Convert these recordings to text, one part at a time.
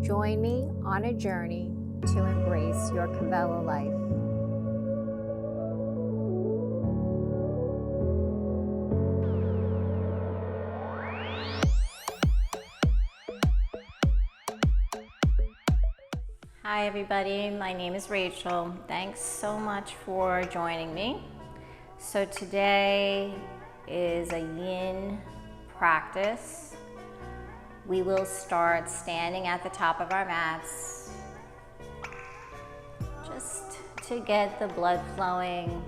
Join me on a journey to embrace your Cabela life. Hi everybody, my name is Rachel. Thanks so much for joining me. So today is a yin practice. We will start standing at the top of our mats, just to get the blood flowing,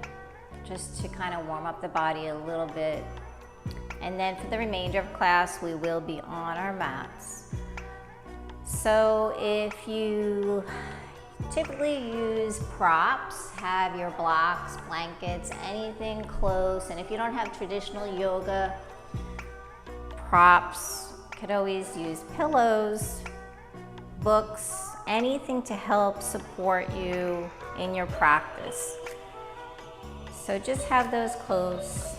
just to kind of warm up the body a little bit. And then for the remainder of class, we will be on our mats. So if you typically use props, have your blocks, blankets, anything close, and if you don't have traditional yoga props, you could always use pillows, books, anything to help support you in your practice. So just have those close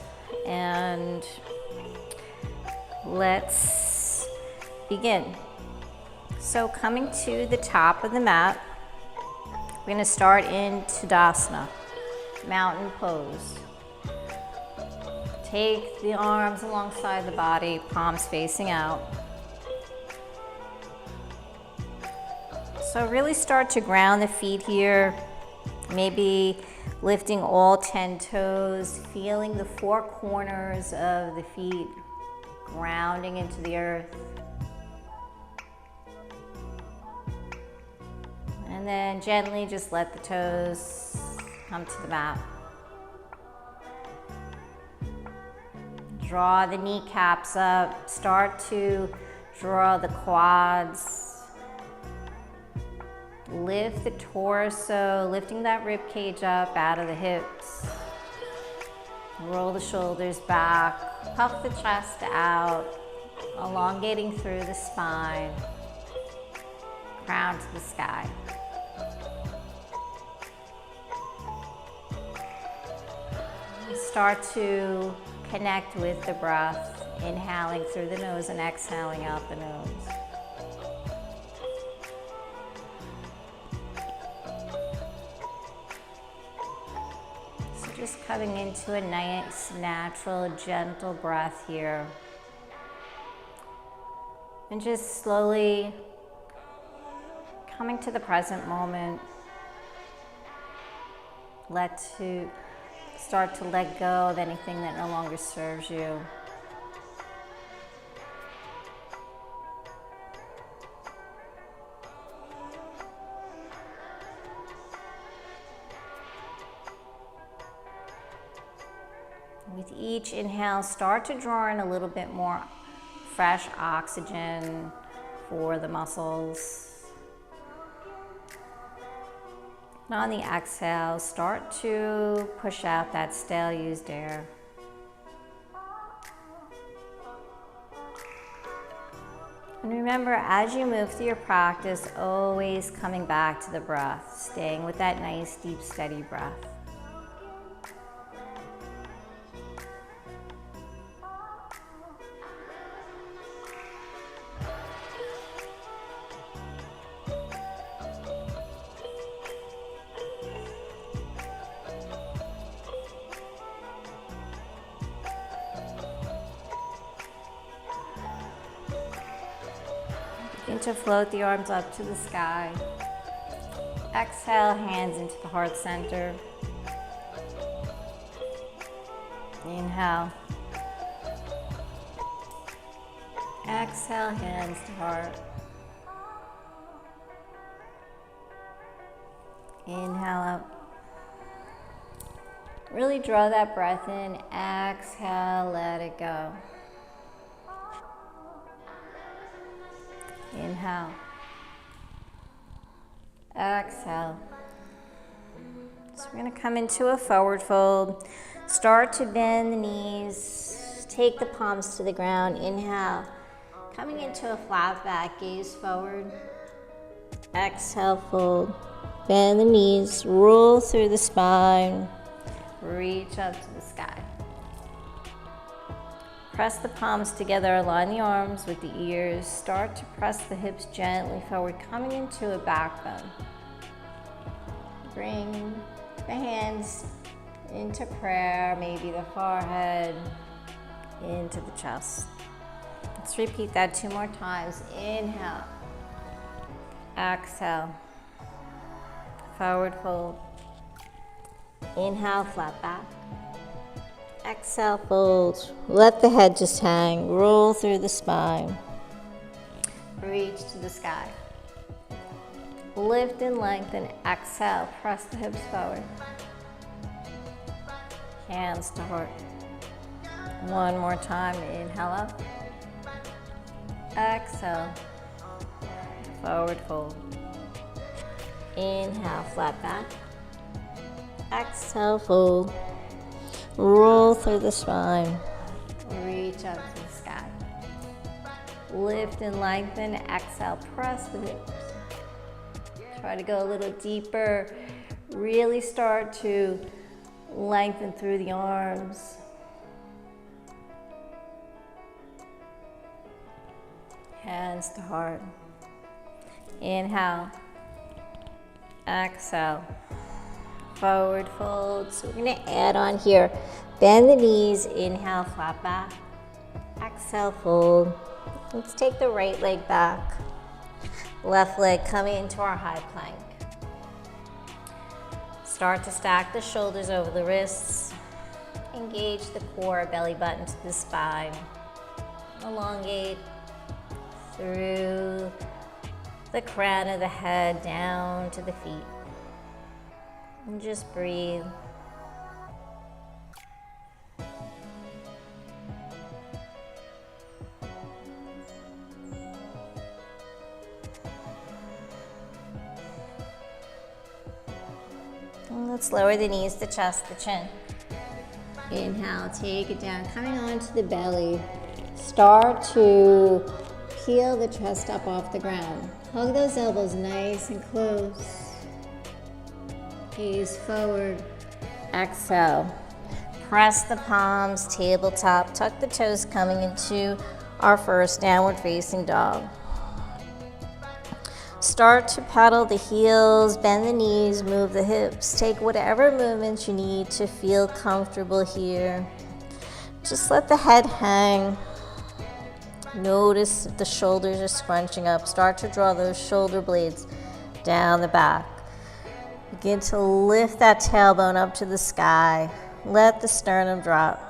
and let's begin. So coming to the top of the mat, we're going to start in Tadasana, mountain pose. Take the arms alongside the body, palms facing out. So really start to ground the feet here, maybe lifting all 10 toes, feeling the four corners of the feet grounding into the earth. And then gently just let the toes come to the mat. Draw the kneecaps up, start to draw the quads. Lift the torso, lifting that rib cage up out of the hips. Roll the shoulders back, puff the chest out, elongating through the spine, crown to the sky. Start to connect with the breath, inhaling through the nose and exhaling out the nose. So just coming into a nice, natural, gentle breath here. And just slowly coming to the present moment. Start to let go of anything that no longer serves you. With each inhale, start to draw in a little bit more fresh oxygen for the muscles. And on the exhale, start to push out that stale used air. And remember, as you move through your practice, always coming back to the breath, staying with that nice, deep, steady breath. Begin to float the arms up to the sky. Exhale, hands into the heart center. Inhale. Exhale, hands to heart. Inhale up. Really draw that breath in. Exhale, let it go. Inhale. Exhale. So we're going to come into a forward fold. Start to bend the knees. Take the palms to the ground. Inhale. Coming into a flat back, gaze forward. Exhale, fold. Bend the knees. Roll through the spine. Reach up to the sky. Press the palms together, align the arms with the ears. Start to press the hips gently forward, coming into a back bend. Bring the hands into prayer, maybe the forehead into the chest. Let's repeat that 2 more times. Inhale, exhale, forward fold. Inhale, flat back. Exhale, fold. Let the head just hang. Roll through the spine. Reach to the sky. Lift and lengthen. Exhale. Press the hips forward. Hands to heart. 1 more time. Inhale up. Exhale. Forward fold. Inhale, flat back. Exhale, fold. Roll through the spine. Reach up to the sky. Lift and lengthen. Exhale, press the hips. Try to go a little deeper. Really start to lengthen through the arms. Hands to heart. Inhale. Exhale. Forward fold. So we're going to add on here. Bend the knees. Inhale, flat back. Exhale, fold. Let's take the right leg back. Left leg coming into our high plank. Start to stack the shoulders over the wrists. Engage the core, belly button to the spine. Elongate through the crown of the head down to the feet. And just breathe. And let's lower the knees, the chest, the chin. Inhale, take it down, coming onto the belly. Start to peel the chest up off the ground. Hug those elbows nice and close. Gaze forward. Exhale. Press the palms, tabletop. Tuck the toes coming into our first downward facing dog. Start to pedal the heels, bend the knees, move the hips. Take whatever movements you need to feel comfortable here. Just let the head hang. Notice if the shoulders are scrunching up. Start to draw those shoulder blades down the back. Begin to lift that tailbone up to the sky. Let the sternum drop.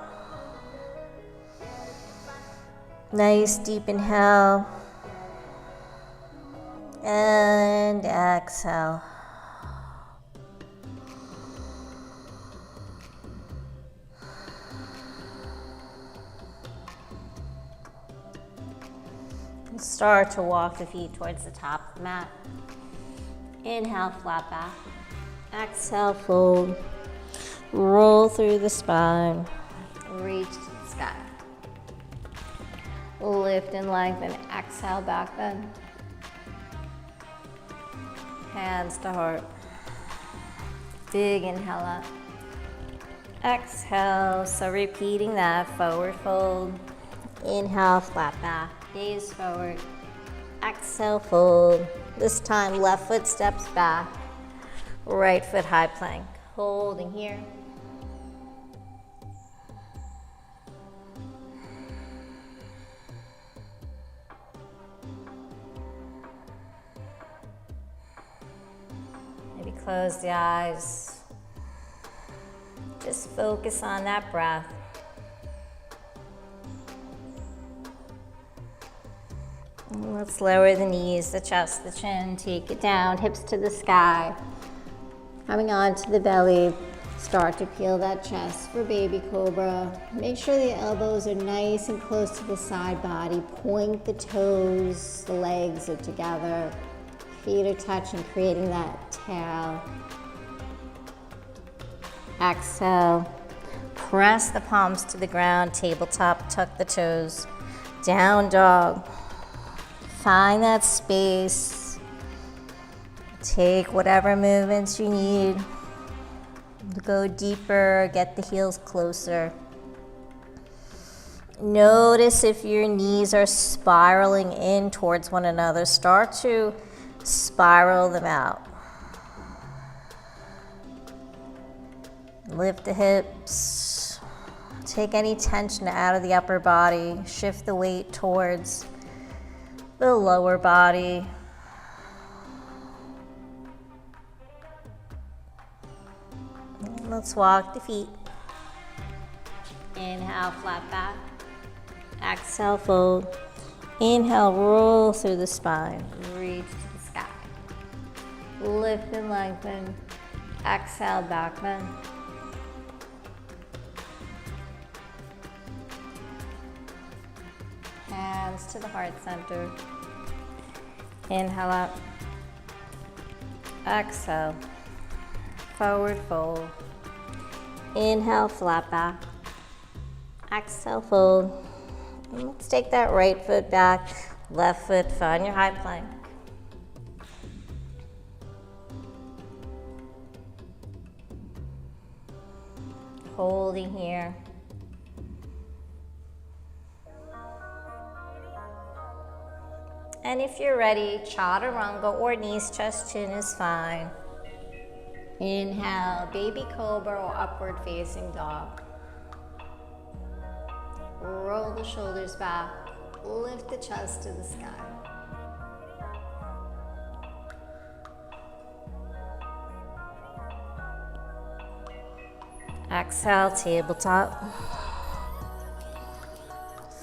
Nice deep inhale. And exhale. And start to walk the feet towards the top of the mat. Inhale, flat back. Exhale, fold. Roll through the spine. Reach to the sky. Lift and lengthen. Exhale, back bend. Hands to heart. Big inhale up. Exhale. So repeating that. Forward fold. Inhale, flat back. Gaze forward. Exhale, fold. This time, left foot steps back. Right foot high plank. Holding here. Maybe close the eyes. Just focus on that breath. And let's lower the knees, the chest, the chin. Take it down, hips to the sky. Coming onto the belly, start to peel that chest for baby cobra. Make sure the elbows are nice and close to the side body. Point the toes, the legs are together. Feet are touching, creating that tail. Exhale. Press the palms to the ground, tabletop, tuck the toes. Down dog. Find that space. Take whatever movements you need. Go deeper, get the heels closer. Notice if your knees are spiraling in towards one another. Start to spiral them out. Lift the hips. Take any tension out of the upper body. Shift the weight towards the lower body. Let's walk the feet. Inhale, flat back. Exhale, fold. Inhale, roll through the spine. Reach to the sky. Lift and lengthen. Exhale, back bend. Hands to the heart center. Inhale up. Exhale. Forward fold. Inhale, flat back. Exhale, fold. And let's take that right foot back, left foot, find your high plank. Holding here. And if you're ready, chaturanga or knees, chest, chin is fine. Inhale, baby cobra or upward facing dog. Roll the shoulders back, lift the chest to the sky. Exhale, tabletop.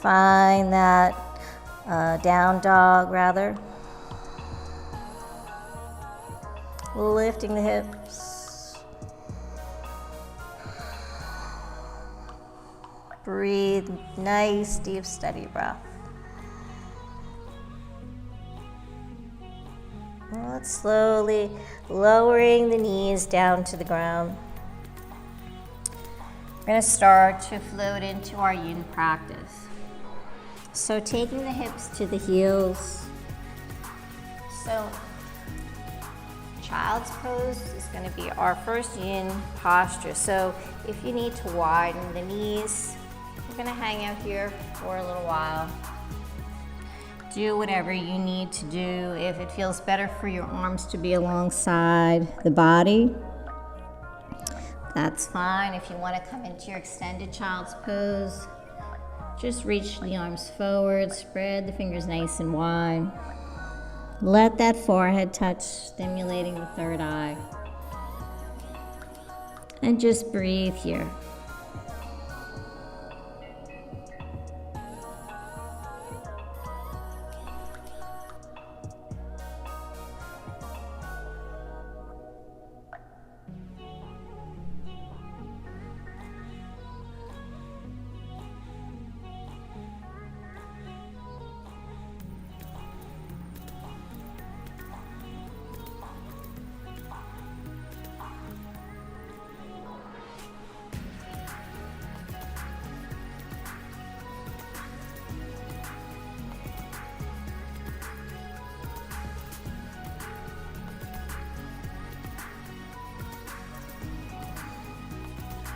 Find that down dog rather. Lifting the hips. Breathe, nice, deep, steady breath. Let's slowly lowering the knees down to the ground. We're going to start to float into our yin practice. So taking the hips to the heels. So child's pose is going to be our first yin posture. So if you need to widen the knees, we're going to hang out here for a little while. Do whatever you need to do. If it feels better for your arms to be alongside the body, that's fine. If you want to come into your extended child's pose, just reach the arms forward, spread the fingers nice and wide. Let that forehead touch, stimulating the third eye. And just breathe here.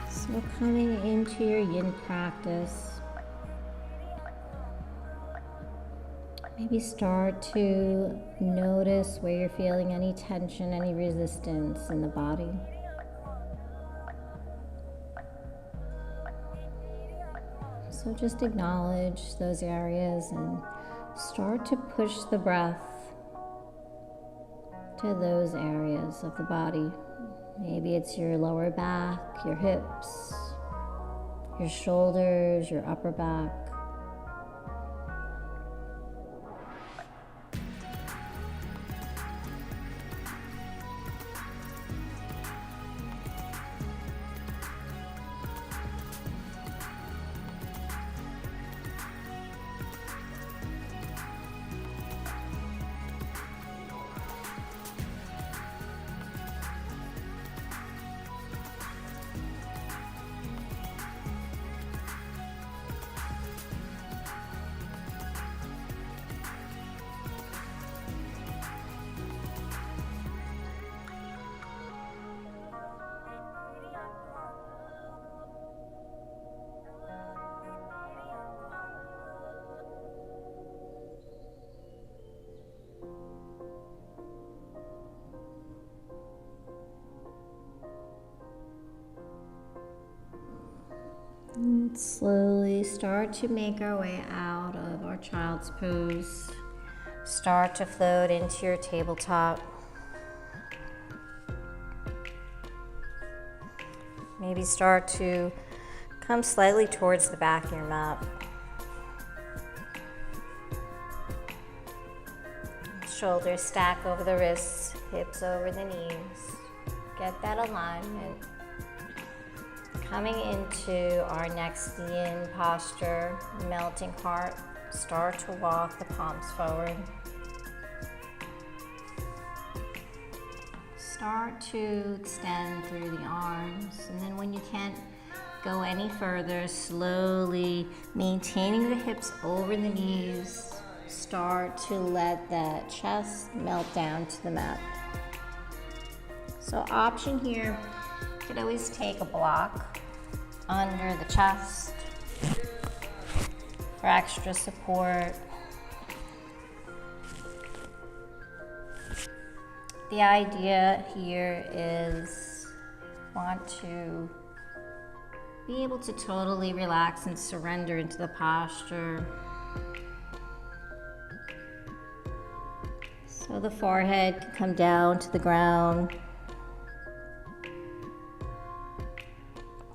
So coming into your yin practice, maybe start to notice where you're feeling any tension, any resistance in the body. So just acknowledge those areas and start to push the breath to those areas of the body. Maybe it's your lower back, your hips, your shoulders, your upper back. And slowly start to make our way out of our child's pose. Start to float into your tabletop. Maybe start to come slightly towards the back of your mat. Shoulders stack over the wrists, hips over the knees. Get that alignment. Coming into our next yin posture, melting heart, start to walk the palms forward. Start to extend through the arms, and then when you can't go any further, slowly maintaining the hips over the knees, start to let that chest melt down to the mat. So option here, you could always take a block under the chest for extra support. The idea here is want to be able to totally relax and surrender into the posture. So the forehead can come down to the ground.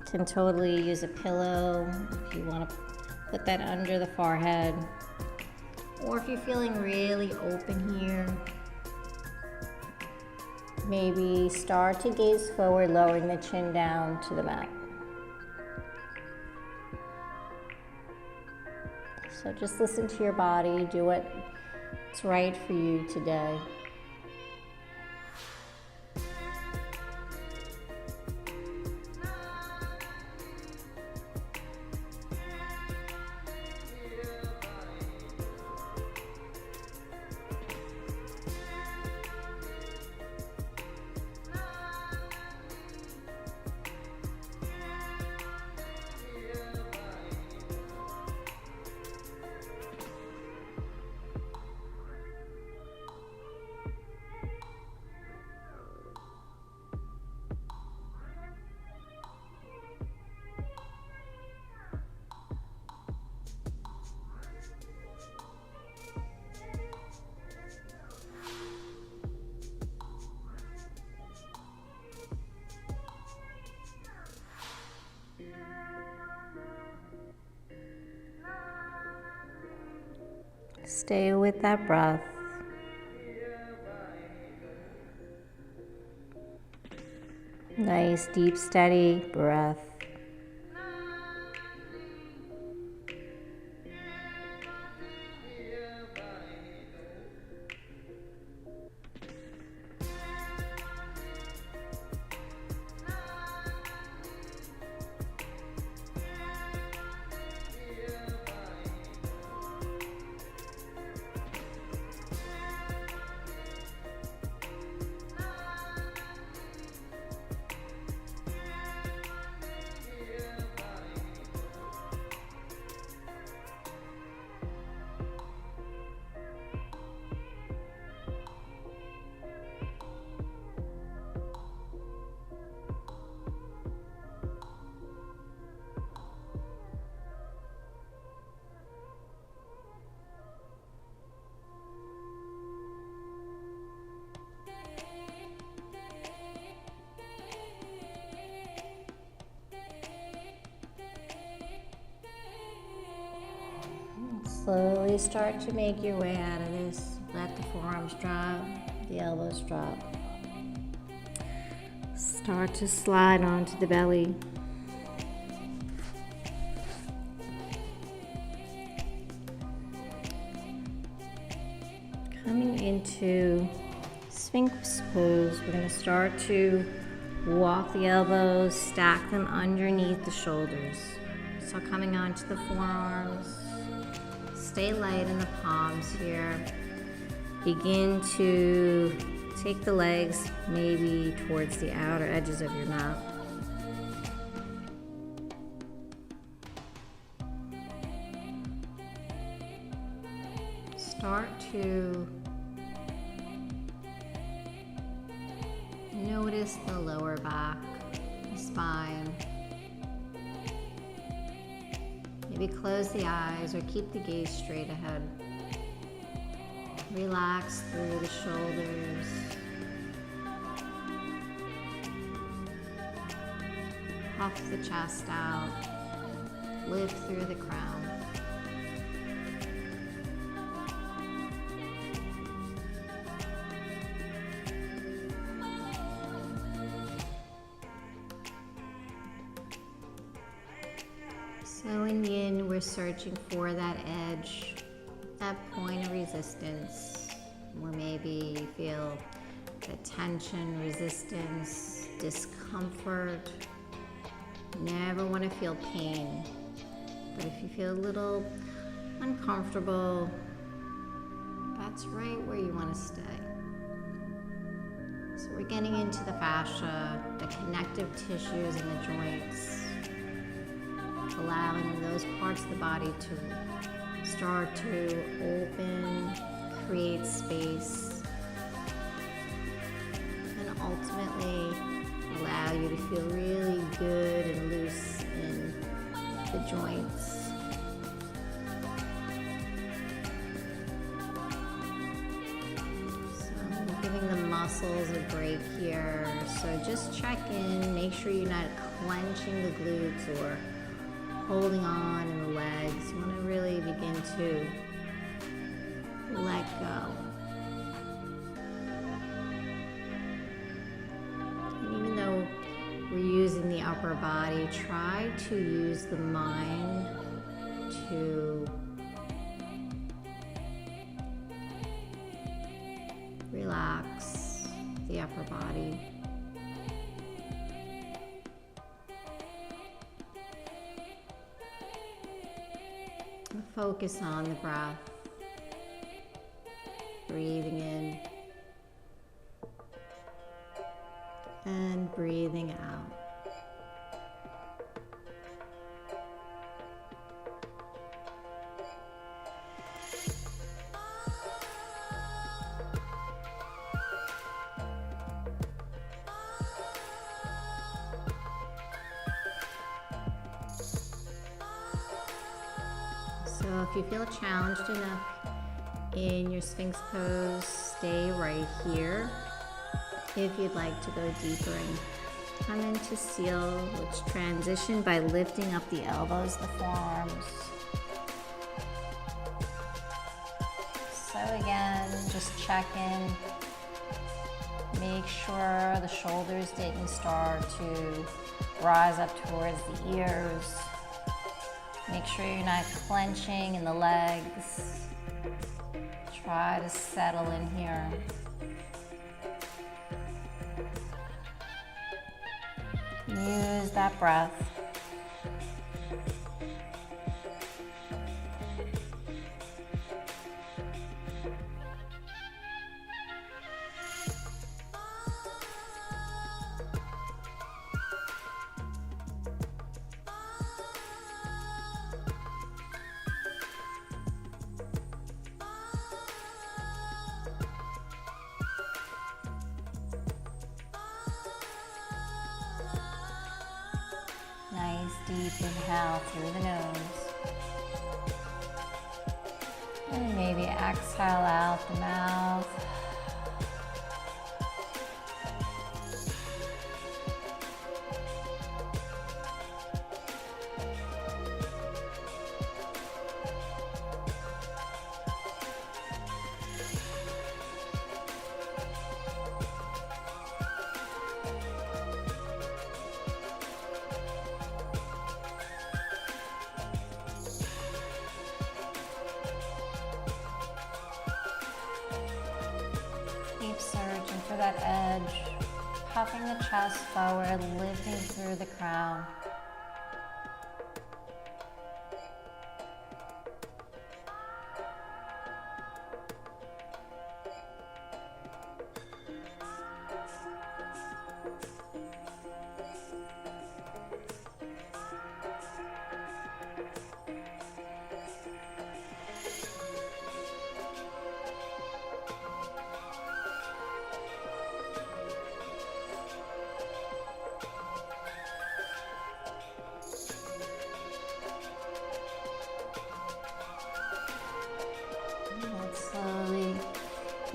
Can totally use a pillow if you want to put that under the forehead. Or if you're feeling really open here, maybe start to gaze forward, lowering the chin down to the mat. So just listen to your body, do what's right for you today. Stay with that breath. Nice, deep, steady breath. Slowly start to make your way out of this. Let the forearms drop, the elbows drop. Start to slide onto the belly. Coming into Sphinx pose, we're going to start to walk the elbows, stack them underneath the shoulders. So coming onto the forearms. Stay light in the palms here. Begin to take the legs maybe towards the outer edges of your mat. Start to notice the lower back, the spine. Maybe close the eyes or keep the gaze straight ahead. Relax through the shoulders. Puff the chest out. Lift through the crown. So in yin, we're searching for that edge, that point of resistance, where maybe you feel the tension, resistance, discomfort. Never want to feel pain, but if you feel a little uncomfortable, that's right where you want to stay. So we're getting into the fascia, the connective tissues and the joints, allowing those parts of the body to start to open, create space, and ultimately allow you to feel really good and loose in the joints. So I'm giving the muscles a break here. So just check in, make sure you're not clenching the glutes or holding on in the legs. You want to really begin to let go. And even though we're using the upper body, try to use the mind to relax the upper body. Focus on the breath, breathing in and breathing out. So if you feel challenged enough in your Sphinx pose, stay right here. If you'd like to go deeper and come into seal, which transition by lifting up the elbows, the forearms. So again, just check in. Make sure the shoulders didn't start to rise up towards the ears. Make sure you're not clenching in the legs. Try to settle in here. Use that breath. Nice deep inhale through the nose. And maybe exhale out the mouth. Keep searching for that edge, puffing the chest forward, lifting through the crown.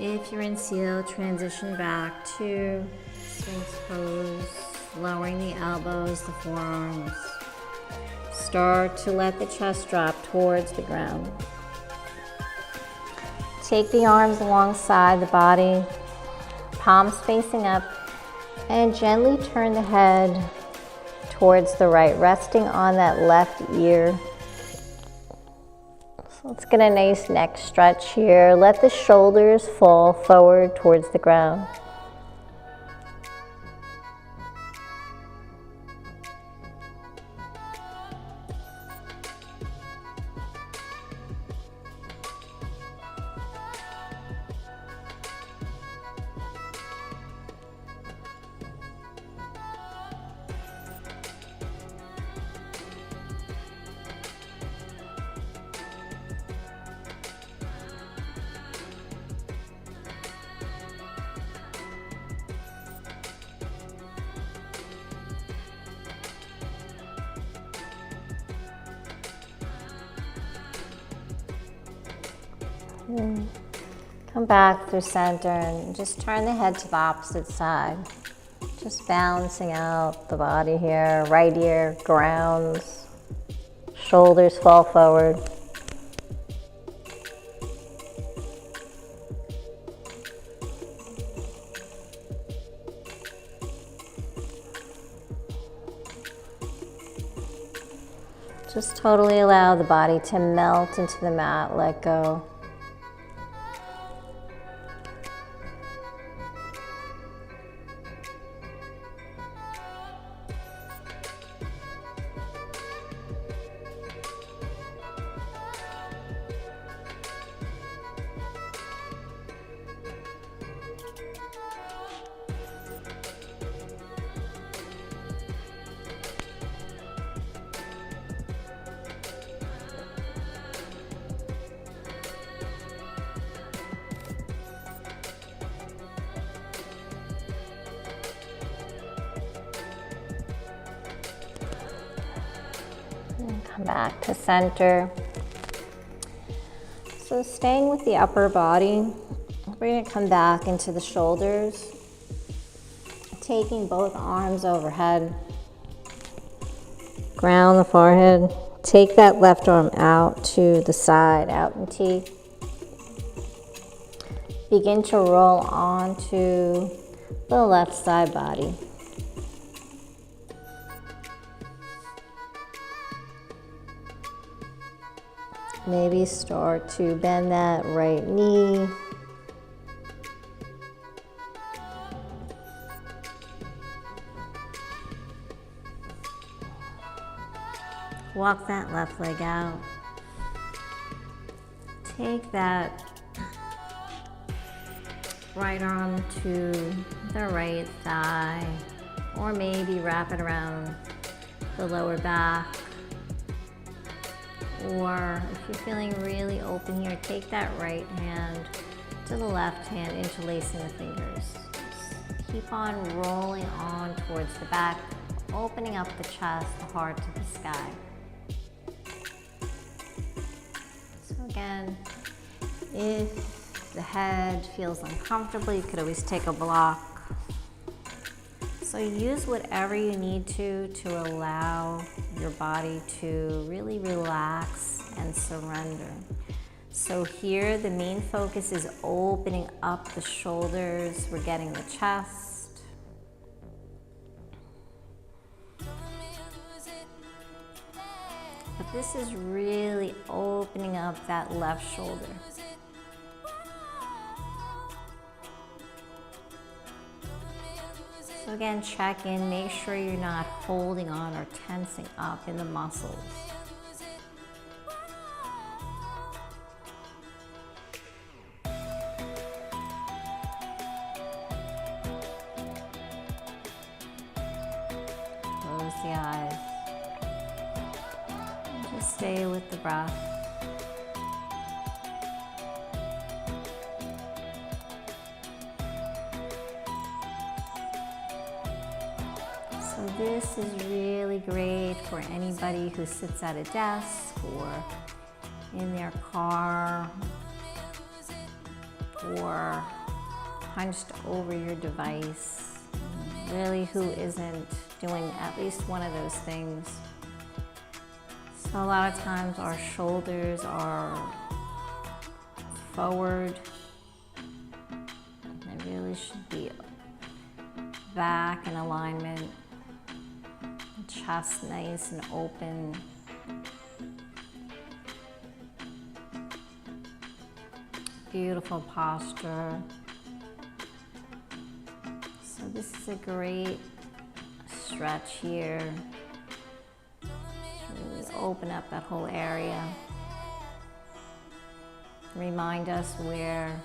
If you're in seal, transition back to Sphinx pose, lowering the elbows, the forearms. Start to let the chest drop towards the ground. Take the arms alongside the body, palms facing up, and gently turn the head towards the right, resting on that left ear. So let's get a nice neck stretch here. Let the shoulders fall forward towards the ground. Come back through center and just turn the head to the opposite side. Just balancing out the body here. Right ear grounds, shoulders fall forward. Just totally allow the body to melt into the mat, let go. Come back to center. So staying with the upper body, we're going to come back into the shoulders, taking both arms overhead, ground the forehead, take that left arm out to the side, out in T. Begin to roll onto the left side body. Maybe start to bend that right knee. Walk that left leg out. Take that right arm to the right thigh, or maybe wrap it around the lower back. Or if you're feeling really open here, take that right hand to the left hand, interlacing the fingers. Just keep on rolling on towards the back, opening up the chest, the heart to the sky. So again, if the head feels uncomfortable, you could always take a block. So use whatever you need to allow your body to really relax and surrender. So here the main focus is opening up the shoulders. We're getting the chest. But this is really opening up that left shoulder. So again, check in, make sure you're not holding on or tensing up in the muscles. Close the eyes. And just stay with the breath. So this is really great for anybody who sits at a desk or in their car, or hunched over your device. Really, who isn't doing at least one of those things? So a lot of times our shoulders are forward. They really should be back in alignment. Chest nice and open. Beautiful posture. So this is a great stretch here. Really open up that whole area. Remind us where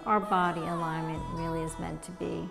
our body alignment really is meant to be.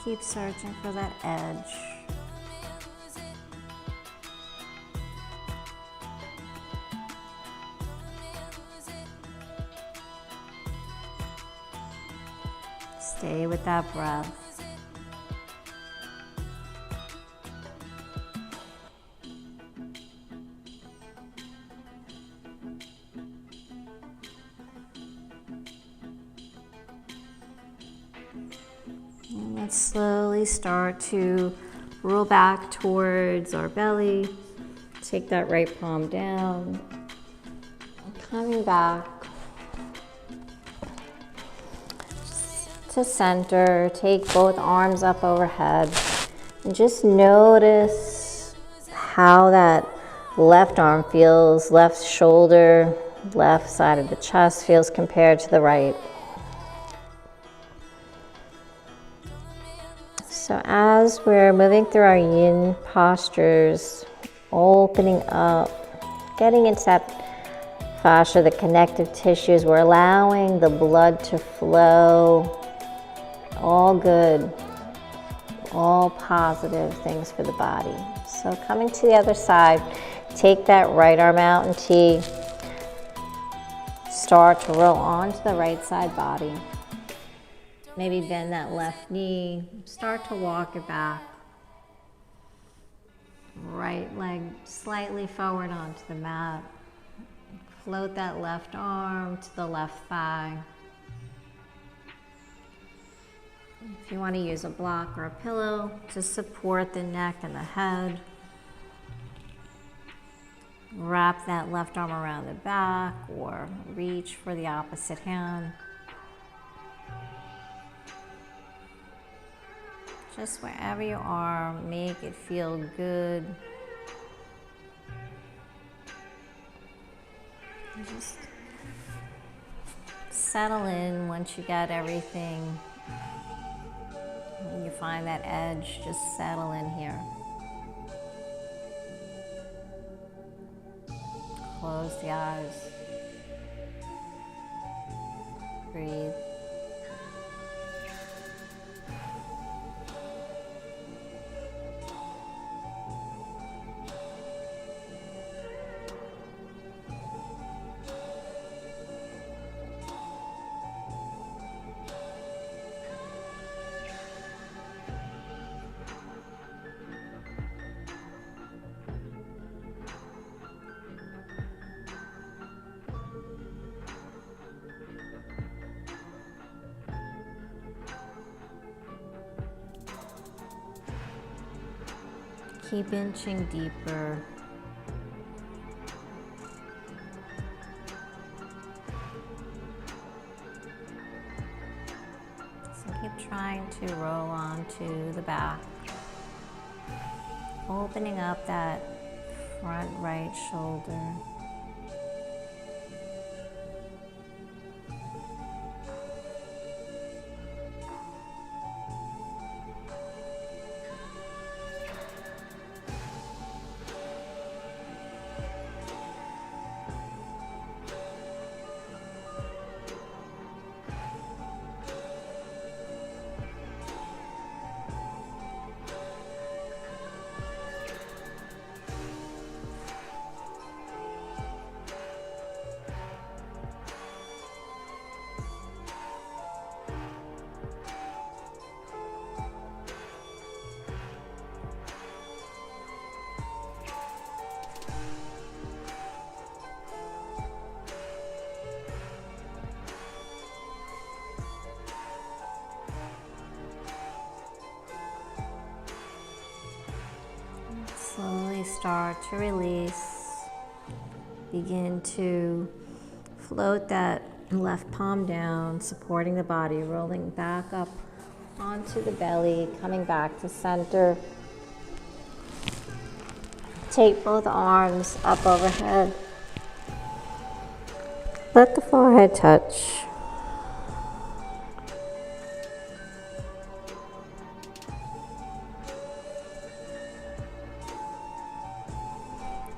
Keep searching for that edge. Stay with that breath. Let's slowly start to roll back towards our belly. Take that right palm down. Coming back to center. Take both arms up overhead. And just notice how that left arm feels, left shoulder, left side of the chest feels compared to the right. So as we're moving through our yin postures, opening up, getting into that fascia, the connective tissues, we're allowing the blood to flow. All good, all positive things for the body. So coming to the other side, take that right arm out in T. Start to roll onto the right side body. Maybe bend that left knee, start to walk it back. Right leg slightly forward onto the mat. Float that left arm to the left thigh. If you want to use a block or a pillow to support the neck and the head. Wrap that left arm around the back or reach for the opposite hand. Just wherever you are, make it feel good. And just settle in once you got everything. When you find that edge, just settle in here. Close the eyes. Breathe. Keep inching deeper. So keep trying to roll onto the back. Opening up that front right shoulder. slowly start to release. Begin to float that left palm down, supporting the body, rolling back up onto the belly, coming back to center. Take both arms up overhead. Let the forehead touch.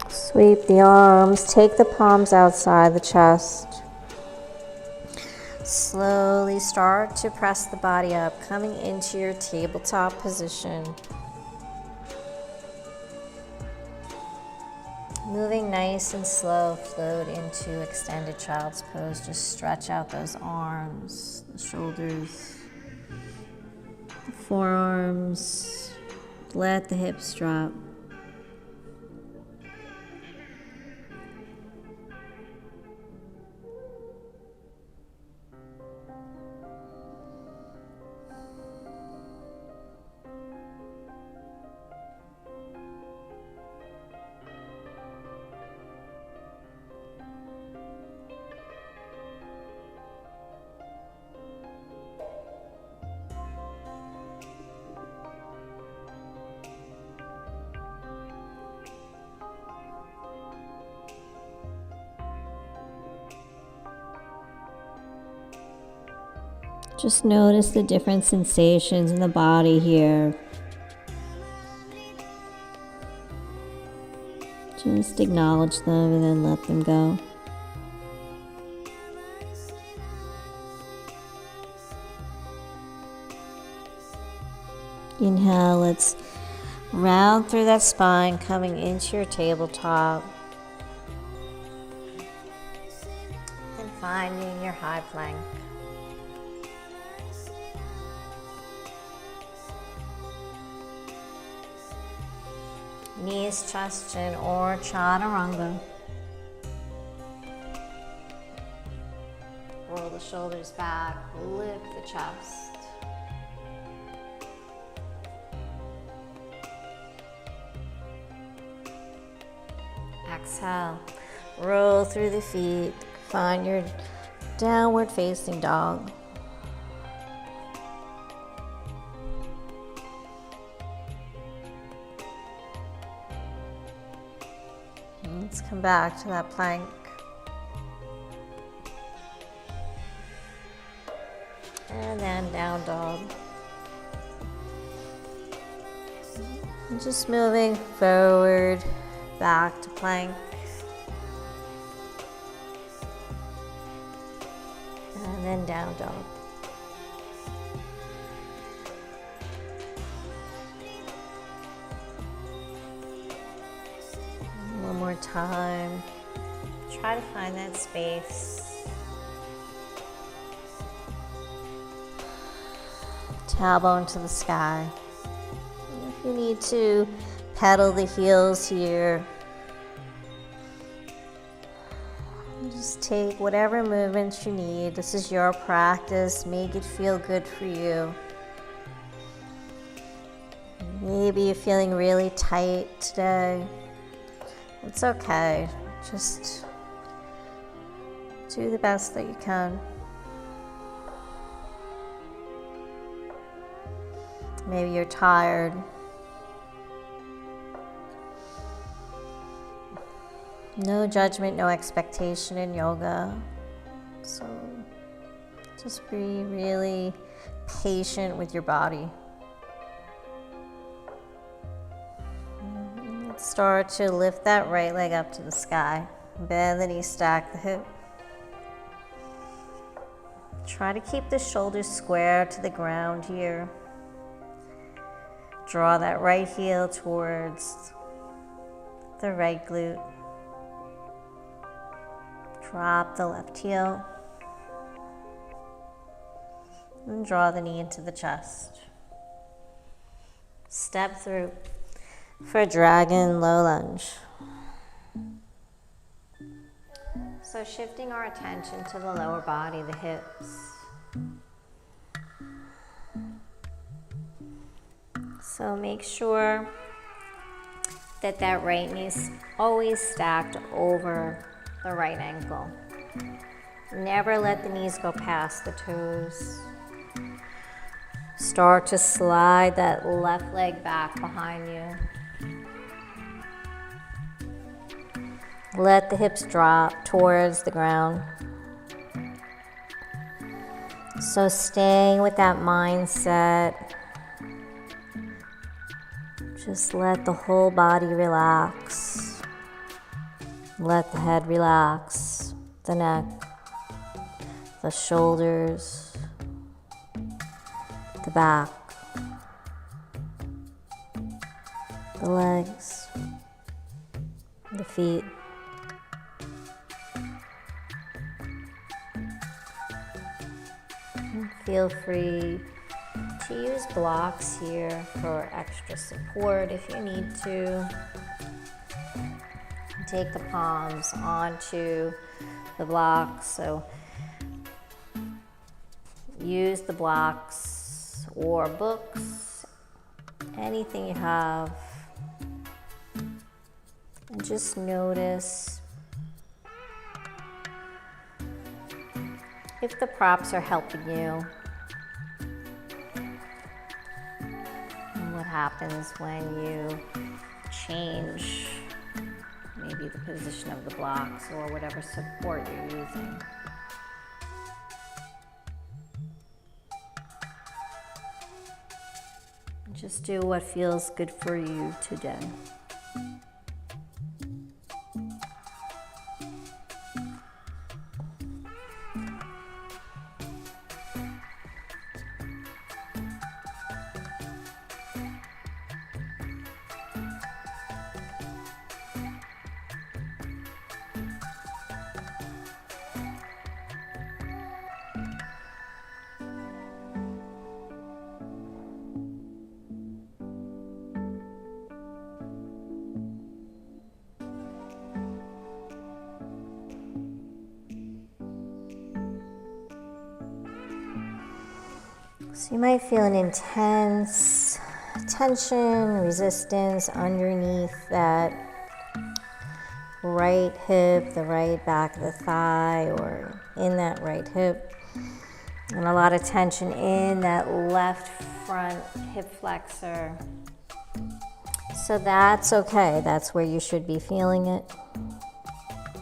Sweep the arms, take the palms outside the chest. Slowly start to press the body up, coming into your tabletop position. Moving nice and slow, float into extended child's pose. Just stretch out those arms, the shoulders, the forearms. Let the hips drop. Just notice the different sensations in the body here. Just acknowledge them and then let them go. Inhale, let's round through that spine, coming into your tabletop. And finding your high plank. Knees, chest, chin, or chaturanga. Roll the shoulders back, lift the chest. Exhale, roll through the feet, find your downward facing dog. Let's come back to that plank. And then down dog. And just moving forward, back to plank. And then down dog. One more time. Try to find that space. Tailbone to the sky. If you need to pedal the heels here, just take whatever movements you need. This is your practice. Make it feel good for you. Maybe you're feeling really tight today. It's okay. Just do the best that you can. Maybe you're tired. No judgment, no expectation in yoga. So just be really patient with your body. Start to lift that right leg up to the sky. Bend the knee, stack the hip. Try to keep the shoulders square to the ground here. Draw that right heel towards the right glute. Drop the left heel. And draw the knee into the chest. Step through for Dragon Low Lunge. So shifting our attention to the lower body, the hips. So make sure that right knee's always stacked over the right ankle. Never let the knees go past the toes. Start to slide that left leg back behind you. Let the hips drop towards the ground. So staying with that mindset, just let the whole body relax. Let the head relax, the neck, the shoulders, the back, the legs, the feet. And feel free to use blocks here for extra support if you need to. Take the palms onto the blocks. So use the blocks or books, anything you have, and just notice if the props are helping you. And what happens when you change maybe the position of the blocks or whatever support you're using. Just do what feels good for you today. So you might feel an intense tension, resistance underneath that right hip, the right back of the thigh, or in that right hip. And a lot of tension in that left front hip flexor. So that's okay. That's where you should be feeling it.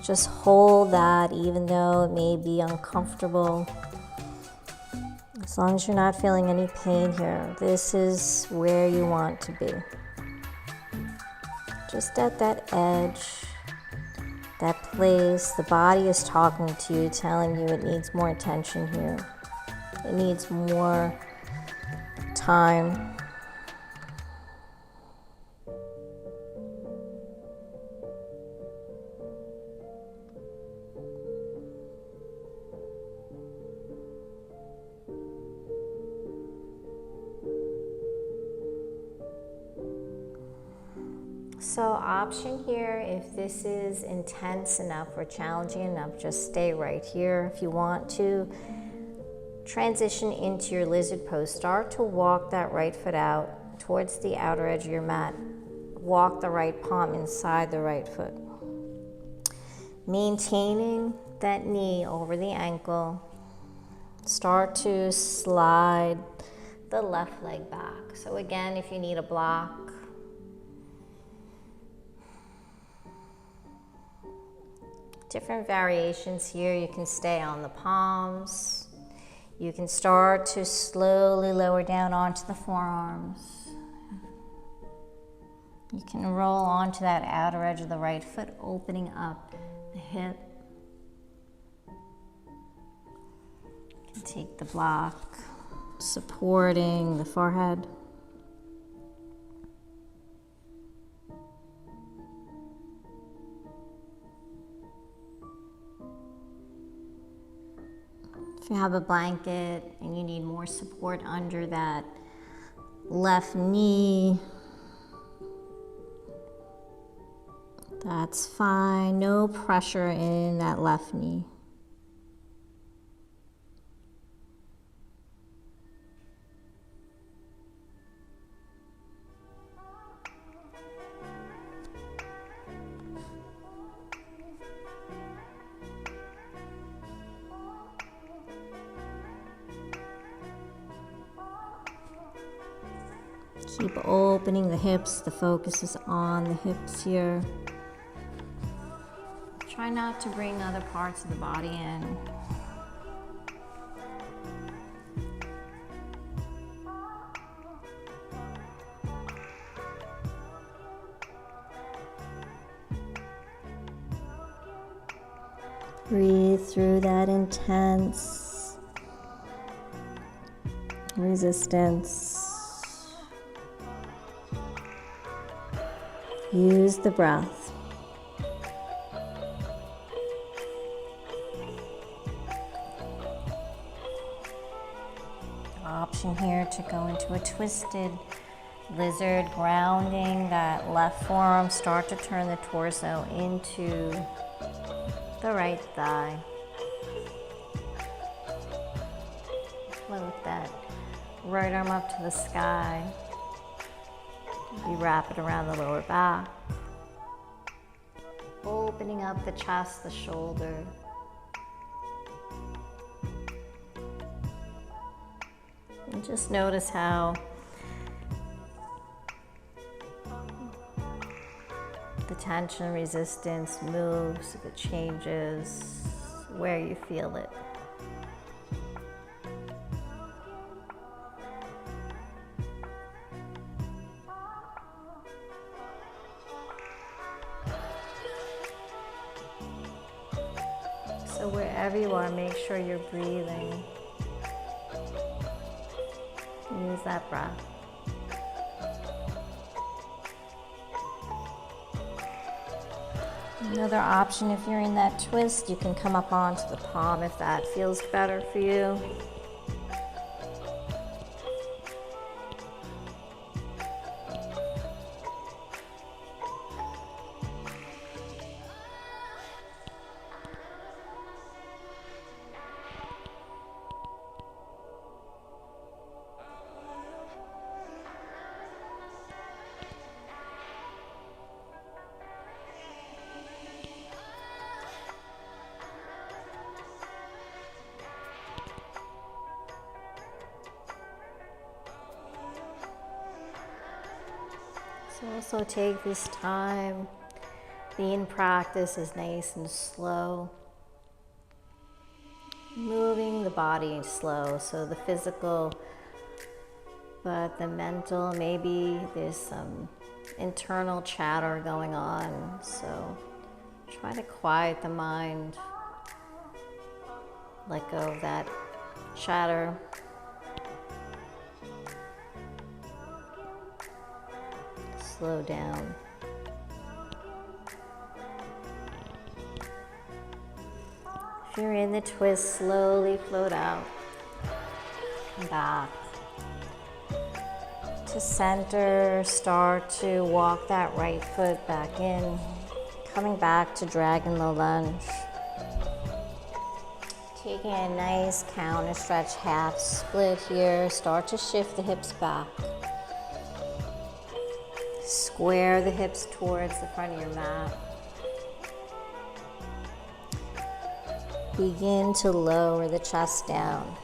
Just hold that even though it may be uncomfortable. As long as you're not feeling any pain here, this is where you want to be. Just at that edge, that place, the body is talking to you, telling you it needs more attention here. It needs more time. So option here, if this is intense enough or challenging enough, just stay right here. If you want to transition into your lizard pose, start to walk that right foot out towards the outer edge of your mat. Walk the right palm inside the right foot. Maintaining that knee over the ankle. Start to slide the left leg back. So again, if you need a block, different variations here. You can stay on the palms. You can start to slowly lower down onto the forearms. You can roll onto that outer edge of the right foot, opening up the hip. You can take the block, supporting the forehead. If you have a blanket and you need more support under that left knee, that's fine. No pressure in that left knee. Keep opening the hips. The focus is on the hips here. Try not to bring other parts of the body in. Breathe through that intense resistance. Use the breath. Option here to go into a twisted lizard, grounding that left forearm. Start to turn the torso into the right thigh. Float that right arm up to the sky. You wrap it around the lower back. Opening up the chest, the shoulder. And just notice how the tension, resistance moves, if it changes, where you feel it. So wherever you are, make sure you're breathing. Use that breath. Another option, if you're in that twist, you can come up onto the palm if that feels better for you. So also take this time. The in practice is nice and slow. Moving the body slow, so the physical, but the mental, maybe there's some internal chatter going on. So try to quiet the mind. Let go of that chatter. Slow down. If you're in the twist, slowly float out. Come back to center. Start to walk that right foot back in. Coming back to Dragon Low Lunge. Taking a nice counter stretch, half split here. Start to shift the hips back. Square the hips towards the front of your mat. Begin to lower the chest down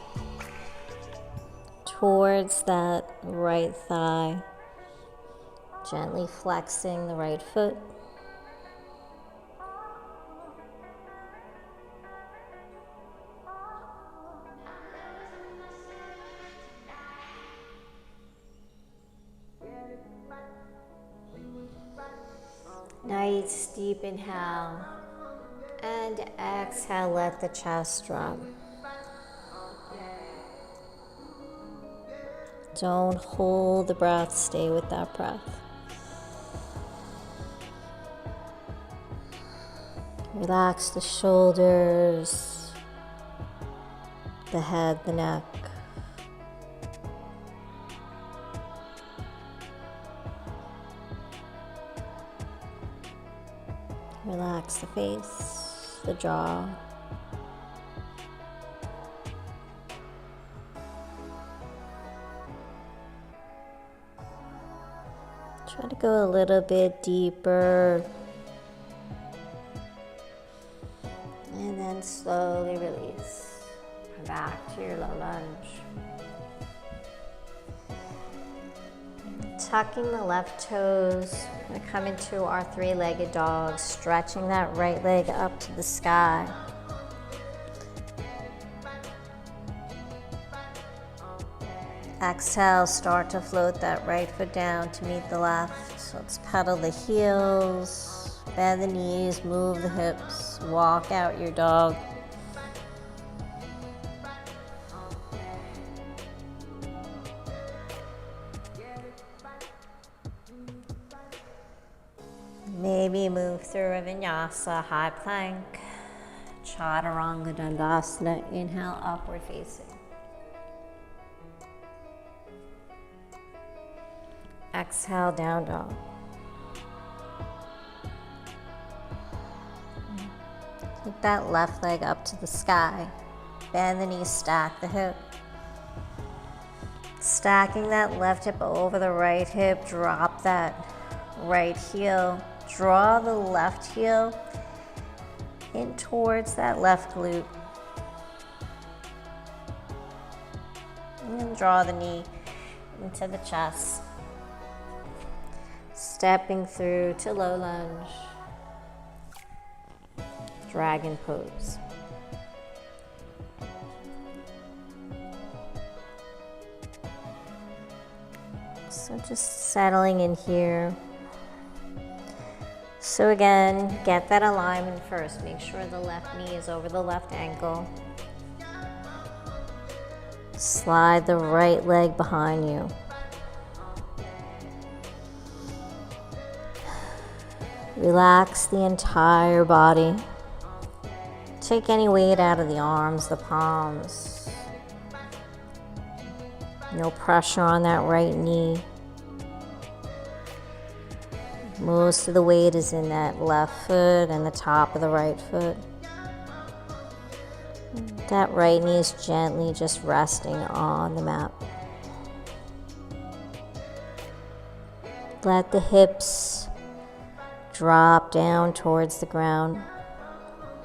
towards that right thigh. Gently flexing the right foot. Nice deep inhale, and exhale, let the chest drop. Don't hold the breath, stay with that breath. Relax the shoulders, the head, the neck. Relax the face, the jaw. Try to go a little bit deeper. And then slowly release. Come back to your low lunge. tucking the left toes. We're going to come into our three-legged dog, stretching that right leg up to the sky. Exhale, start to float that right foot down to meet the left. So let's pedal the heels, bend the knees, move the hips, walk out your dog. Maybe move through a Vinyasa, high plank, Chaturanga Dandasana, inhale, upward facing. Exhale, down dog. Take that left leg up to the sky. Bend the knees, stack the hip. Stacking that left hip over the right hip, drop that right heel. Draw the left heel in towards that left glute. And then draw the knee into the chest. Stepping through to low lunge. Dragon pose. So just settling in here. So again, get that alignment first. Make sure the left knee is over the left ankle. Slide the right leg behind you. Relax the entire body. Take any weight out of the arms, the palms. No pressure on that right knee. Most of the weight is in that left foot and the top of the right foot. That right knee is gently just resting on the mat. Let the hips drop down towards the ground.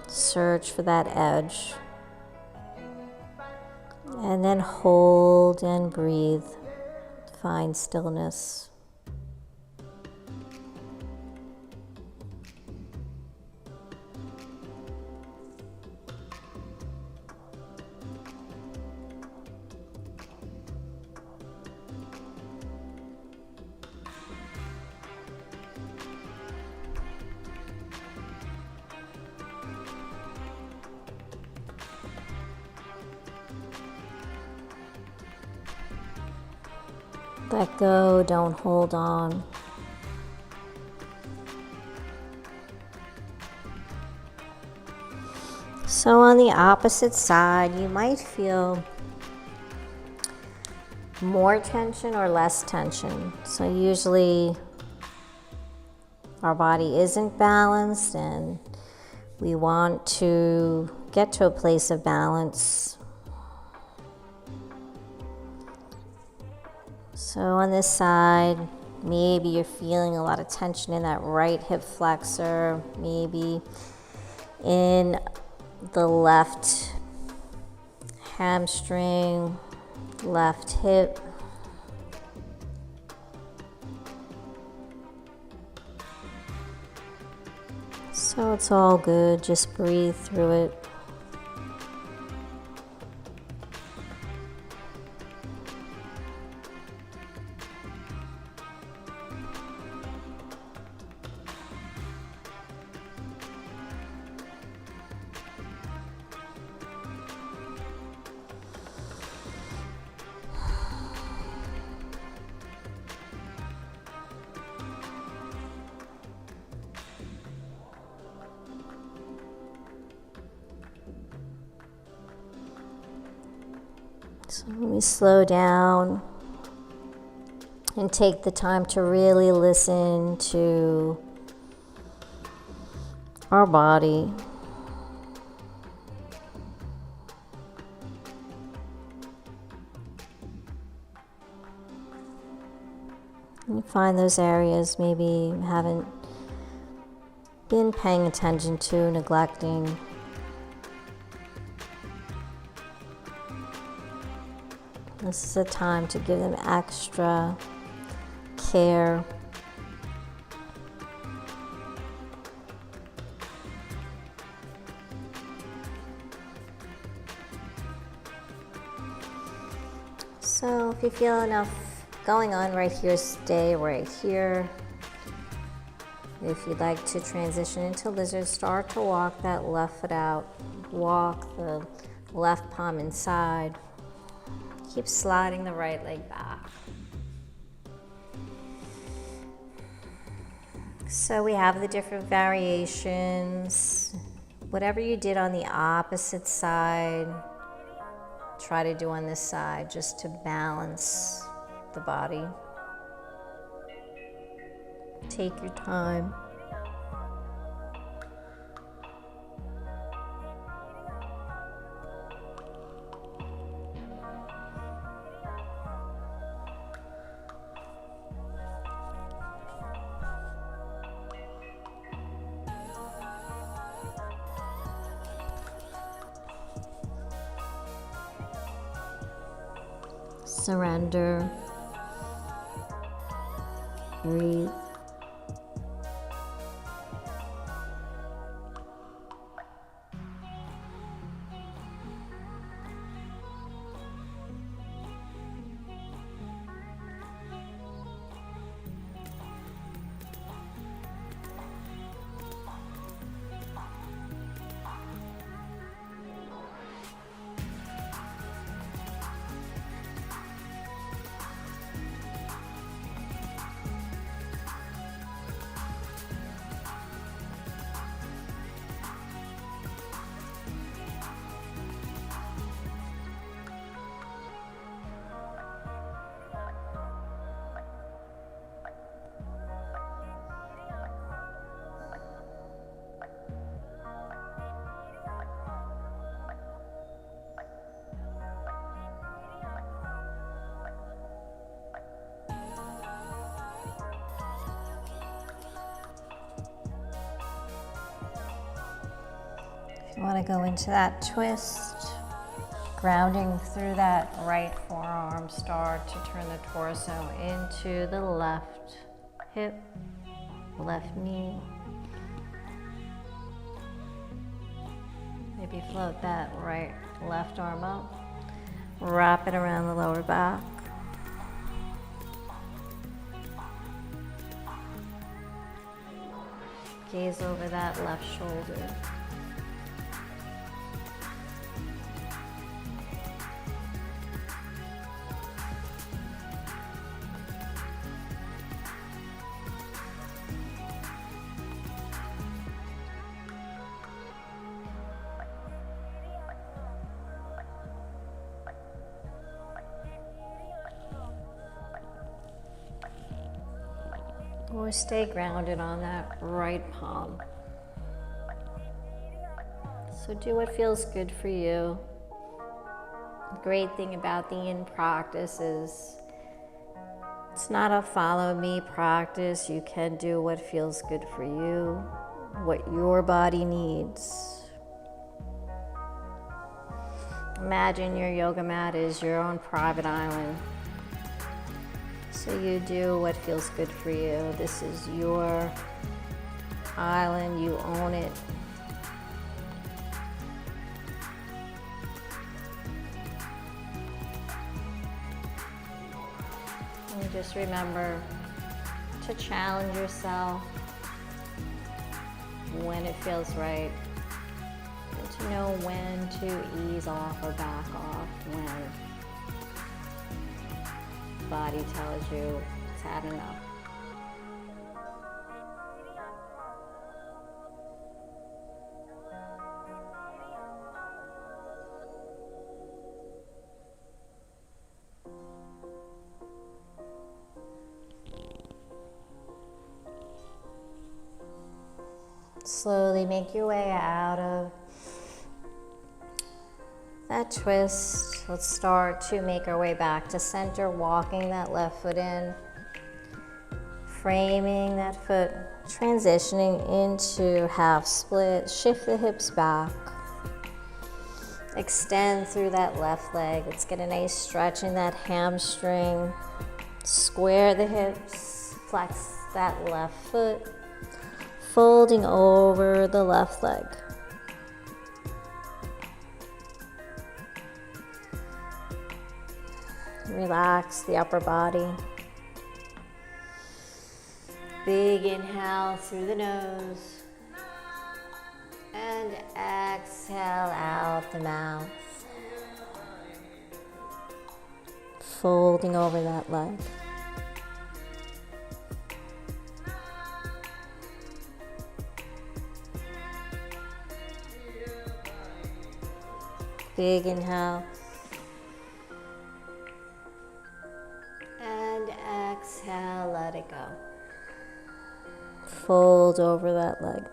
Search for that edge. And then hold and breathe. Find stillness. Let go, don't hold on. So on the opposite side, you might feel more tension or less tension. So usually our body isn't balanced and we want to get to a place of balance. So on this side, maybe you're feeling a lot of tension in that right hip flexor, maybe in the left hamstring, left hip. So it's all good, just breathe through it. So we slow down and take the time to really listen to our body. You find those areas maybe you haven't been paying attention to, neglecting. This is a time to give them extra care. So if you feel enough going on right here, stay right here. If you'd like to transition into lizard, start to walk that left foot out. Walk the left palm inside. Keep sliding the right leg back. So we have the different variations. Whatever you did on the opposite side, try to do on this side just to balance the body. Take your time. Surrender. Breathe. You want to go into that twist, grounding through that right forearm. Start to turn the torso into the left hip, left knee. Maybe float that right, left arm up. Wrap it around the lower back. Gaze over that left shoulder. Or stay grounded on that right palm. So do what feels good for you. The great thing about the yin practice is it's not a follow me practice. You can do what feels good for you, what your body needs. Imagine your yoga mat is your own private island. So you do what feels good for you. This is your island, you own it. And just remember to challenge yourself when it feels right, and to know when to ease off or back off when body tells you it's had enough. Slowly make your way out of that twist. Let's start to make our way back to center, walking that left foot in, framing that foot, transitioning into half split. Shift the hips back. Extend through that left leg. Let's get a nice stretch in that hamstring. Square the hips, flex that left foot, folding over the left leg. Relax the upper body. Big inhale through the nose. And exhale out the mouth. Folding over that leg. Big inhale. And exhale, let it go. Fold over that leg.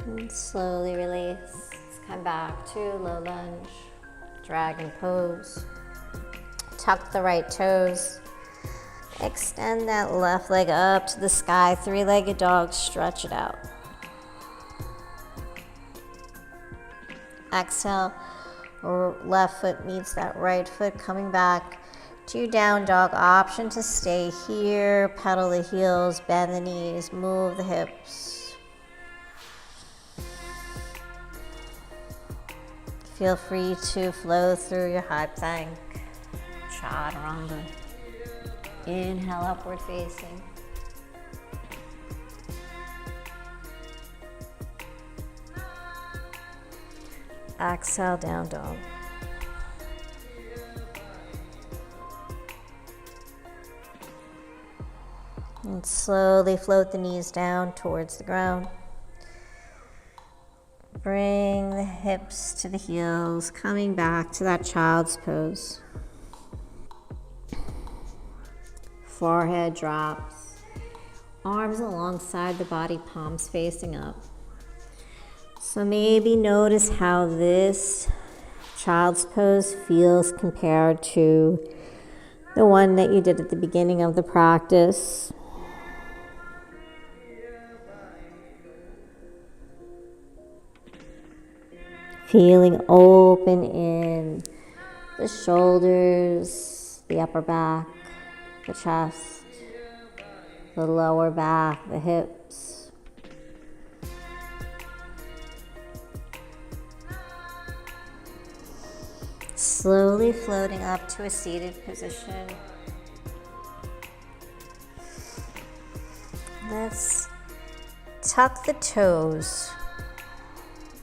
And slowly release. Let's come back to low lunge, dragon pose. Tuck the right toes. Extend that left leg up to the sky, three-legged dog, stretch it out. Exhale, left foot meets that right foot, coming back to down dog. Option to stay here, pedal the heels, bend the knees, move the hips. Feel free to flow through your high plank, chaturanga. Inhale, upward facing. Exhale, down dog. And slowly float the knees down towards the ground. Bring the hips to the heels, coming back to that child's pose. Forehead drops. Arms alongside the body, palms facing up. So maybe notice how this child's pose feels compared to the one that you did at the beginning of the practice. Feeling open in the shoulders, the upper back, the chest, the lower back, the hips. Slowly floating up to a seated position. Let's tuck the toes.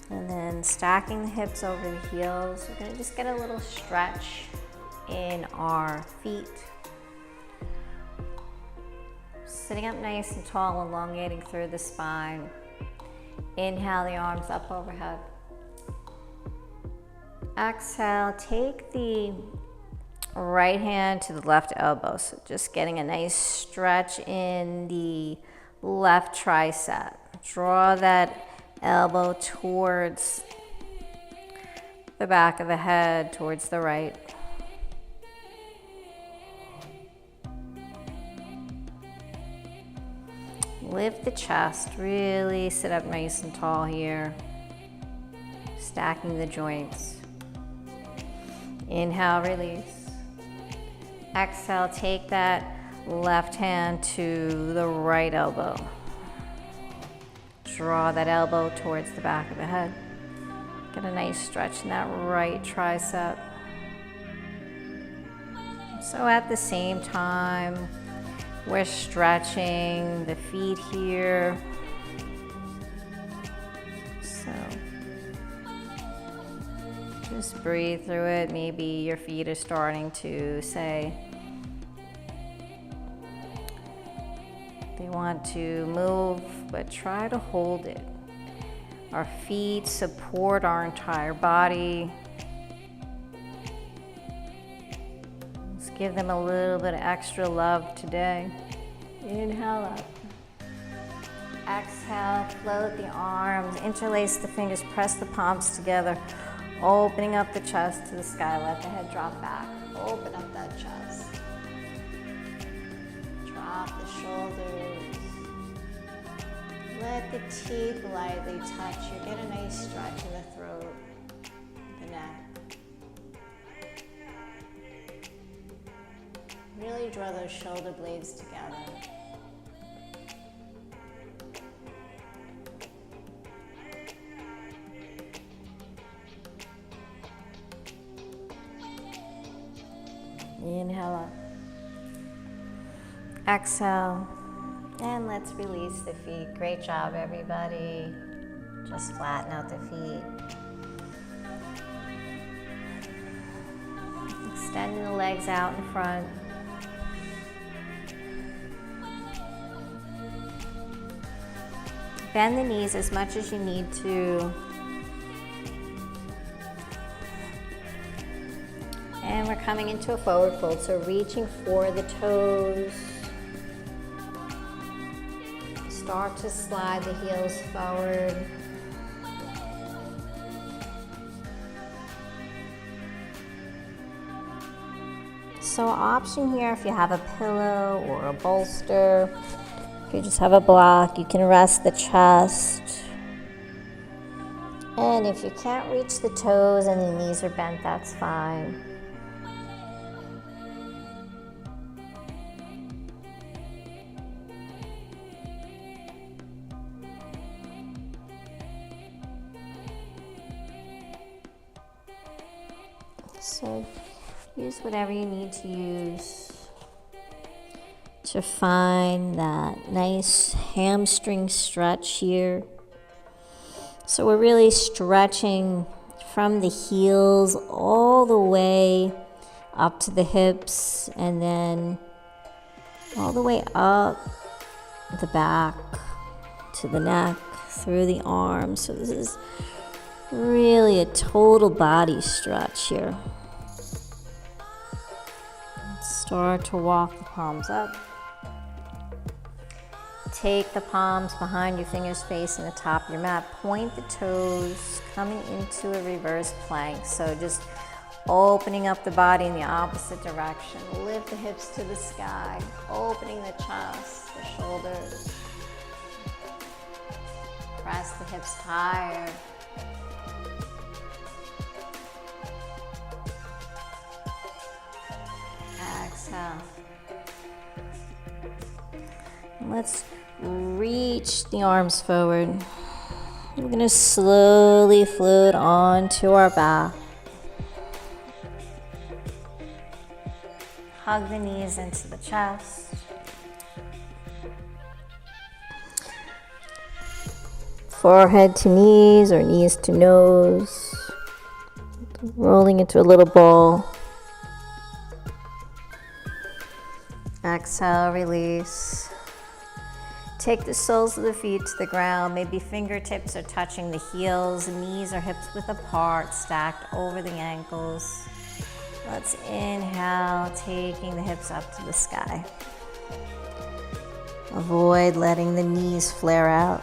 And then stacking the hips over the heels. We're going to just get a little stretch in our feet. Sitting up nice and tall, elongating through the spine. Inhale the arms up overhead. Exhale, take the right hand to the left elbow. So just getting a nice stretch in the left tricep. Draw that elbow towards the back of the head, towards the right. Lift the chest, really sit up nice and tall here. Stacking the joints. Inhale, release. Exhale, take that left hand to the right elbow. Draw that elbow towards the back of the head. Get a nice stretch in that right tricep. So at the same time, we're stretching the feet here. So just breathe through it. Maybe your feet are starting to say they want to move, but try to hold it. Our feet support our entire body. Let's give them a little bit of extra love today. Inhale up. Exhale, float the arms, interlace the fingers, press the palms together, opening up the chest to the sky. Let the head drop back. Open up that chest. Drop the shoulders. let the teeth lightly touch. You get a nice stretch in the throat, the neck. Really draw those shoulder blades together. Inhale up. Exhale. And let's release the feet. Great job, everybody. Just flatten out the feet. Extending the legs out in front. Bend the knees as much as you need to. And we're coming into a forward fold, so reaching for the toes. Start to slide the heels forward. So option here, if you have a pillow or a bolster, if you just have a block, you can rest the chest. And if you can't reach the toes and the knees are bent, that's fine. So use whatever you need to use to find that nice hamstring stretch here. So we're really stretching from the heels all the way up to the hips and then all the way up the back to the neck, through the arms. So this is really a total body stretch here. Start to walk the palms up. Take the palms behind your fingers facing the top of your mat. Point the toes, coming into a reverse plank. So just opening up the body in the opposite direction. Lift the hips to the sky, opening the chest, the shoulders. Press the hips higher. Exhale. Let's reach the arms forward. We're going to slowly float onto our back. Hug the knees into the chest. Forehead to knees or knees to nose. Rolling into a little ball. Exhale, release. Take the soles of the feet to the ground. Maybe fingertips are touching the heels, knees or hips width apart, stacked over the ankles. Let's inhale, taking the hips up to the sky. Avoid letting the knees flare out.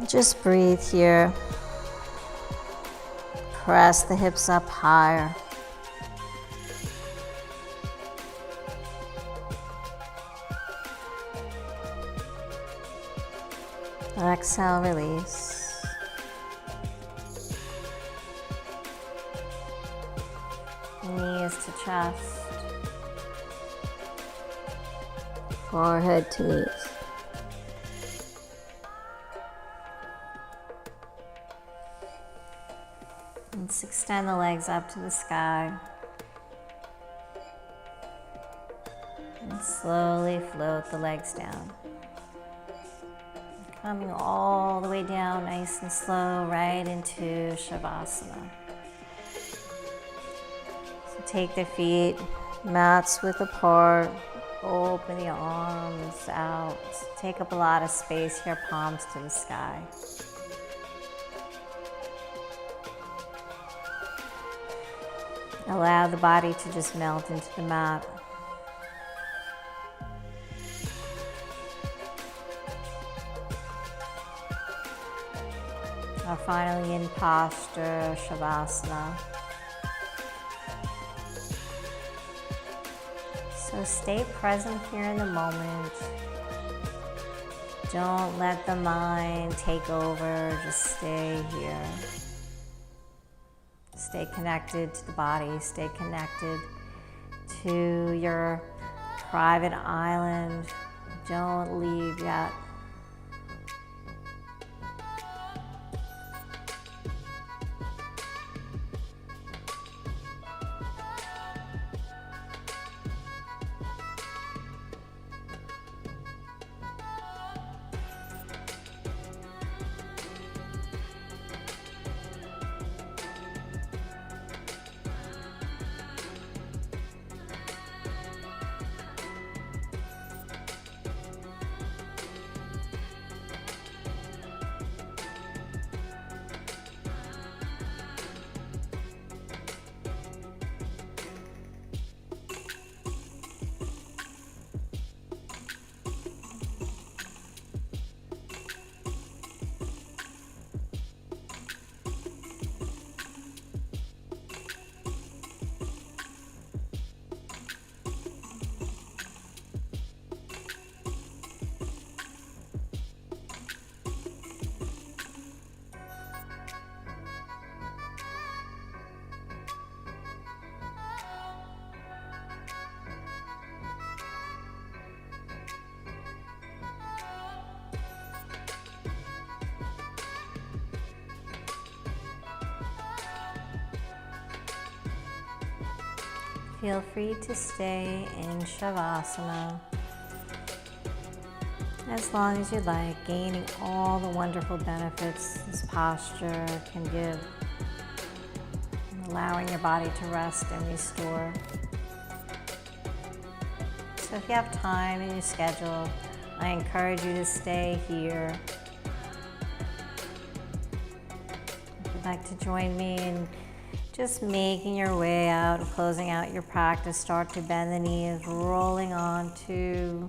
Just breathe here. Press the hips up higher. Exhale, release. Knees to chest. Forehead to knees. Let's extend the legs up to the sky. And slowly float the legs down. Coming all the way down nice and slow right into Shavasana. So take the feet, mats width apart, open the arms out. Take up a lot of space here, palms to the sky. Allow the body to just melt into the mat. Now finally in posture, Shavasana. So So stay present here in the moment. Don't let the mind take over, just stay here. Stay connected to the body, stay connected to your private island. Don't leave yet. Feel free to stay in Shavasana as long as you like, gaining all the wonderful benefits this posture can give, and allowing your body to rest and restore. So if you have time in your schedule, I encourage you to stay here. If you'd like to join me in just making your way out, closing out your practice, start to bend the knees, rolling on to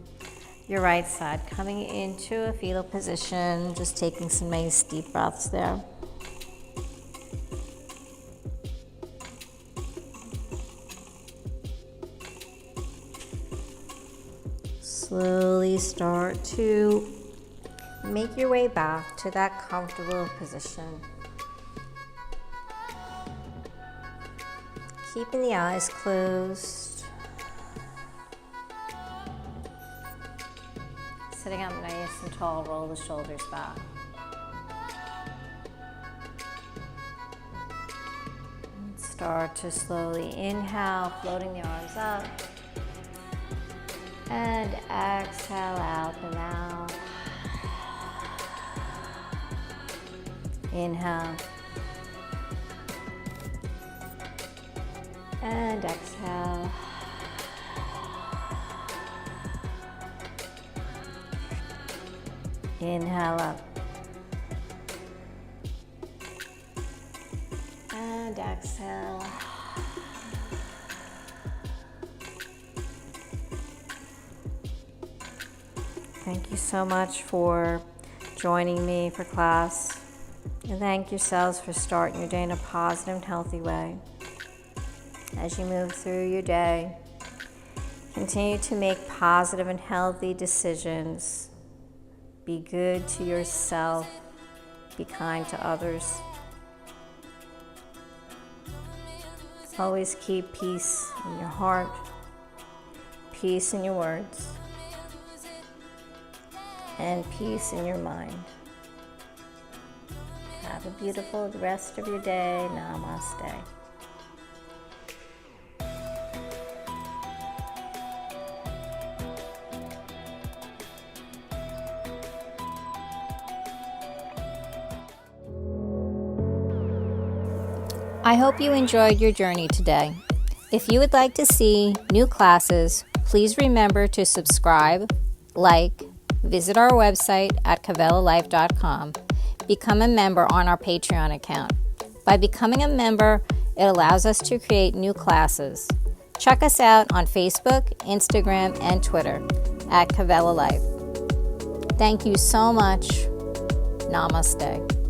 your right side, coming into a fetal position, just taking some nice deep breaths there. Slowly start to make your way back to that comfortable position. Keeping the eyes closed. Sitting up nice and tall, roll the shoulders back. And start to slowly inhale, floating the arms up. And exhale out the mouth. Inhale. And exhale. Inhale up. And exhale. Thank you so much for joining me for class. And thank yourselves for starting your day in a positive and healthy way. As you move through your day, continue to make positive and healthy decisions. Be good to yourself. Be kind to others. Always keep peace in your heart, peace in your words, and peace in your mind. Have a beautiful rest of your day. Namaste. I hope you enjoyed your journey today. If you would like to see new classes, please remember to subscribe, like, visit our website at cavelalife.com. Become a member on our Patreon account. By becoming a member, it allows us to create new classes. Check us out on Facebook, Instagram, and Twitter at Cavella Life. Thank you so much. Namaste.